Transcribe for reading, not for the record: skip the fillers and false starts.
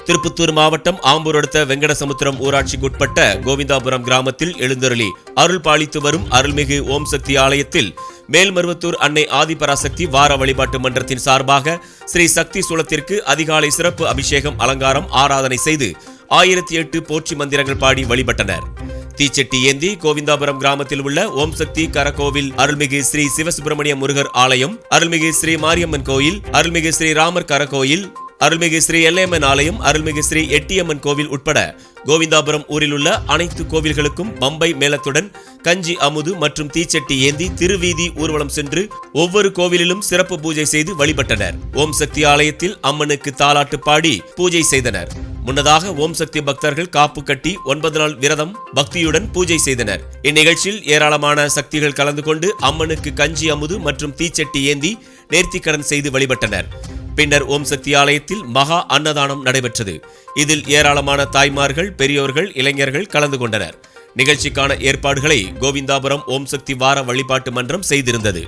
திருப்பத்தூர் மாவட்டம் ஆம்பூர் அடுத்த வெங்கடசமுத்திரம் ஊராட்சிக்குட்பட்ட கோவிந்தாபுரம் கிராமத்தில் எழுந்தருளி அருள் பாலித்து வரும் அருள்மிகு ஓம் சக்தி ஆலயத்தில் மேல்மருவத்தூர் அன்னை ஆதிபராசக்தி வார வழிபாட்டு மன்றத்தின் சார்பாக ஸ்ரீ சக்தி சூலத்திற்கு அதிகாலை சிறப்பு அபிஷேகம் அலங்காரம் ஆராதனை செய்து 1008 போற்றி மந்திரங்கள் பாடி வழிபட்டனர். தீச்செட்டி ஏந்தி கோவிந்தாபுரம் கிராமத்தில் உள்ள ஓம் சக்தி கரகோவில் அருள்மிகு ஸ்ரீ சிவசுப்பிரமணிய முருகர் ஆலயம், அருள்மிகு ஸ்ரீ மாரியம்மன் கோயில், அருள்மிகு ஸ்ரீ ராமர் கரகோயில், அருள்மிகு ஸ்ரீ எல்லையம்மன் ஆலயம், அருள்மிகு ஸ்ரீ எட்டியம்மன் கோவில் உட்பட கோவிந்தாபுரம் ஊரில் உள்ள அனைத்து கோவில்களுக்கும் பம்பை மேளத்துடன் கஞ்சி அமுது மற்றும் தீச்சட்டி ஏந்தி திருவீதி ஊர்வலம் சென்று ஒவ்வொரு கோவிலிலும் சிறப்பு பூஜை செய்து வழிபட்டனர். ஓம் சக்தி ஆலயத்தில் அம்மனுக்கு தாலாட்டு பாடி பூஜை செய்தனர். முன்னதாக ஓம் சக்தி பக்தர்கள் காப்பு கட்டி 9 நாள் விரதம் பக்தியுடன் பூஜை செய்தனர். இந்நிகழ்ச்சியில் ஏராளமான சக்திகள் கலந்து கொண்டு அம்மனுக்கு கஞ்சி அமுது மற்றும் தீச்சட்டி ஏந்தி நேர்த்திக்கடன் செய்து வழிபட்டனர். பின்னர் ஓம் சக்தி ஆலயத்தில் மகா அன்னதானம் நடைபெற்றது. இதில் ஏராளமான தாய்மார்கள், பெரியோர்கள், இளைஞர்கள் கலந்து கொண்டனர். நிகழ்ச்சிக்கான ஏற்பாடுகளை கோவிந்தாபுரம் ஓம் சக்தி வார வழிபாட்டு மன்றம் செய்திருந்தது.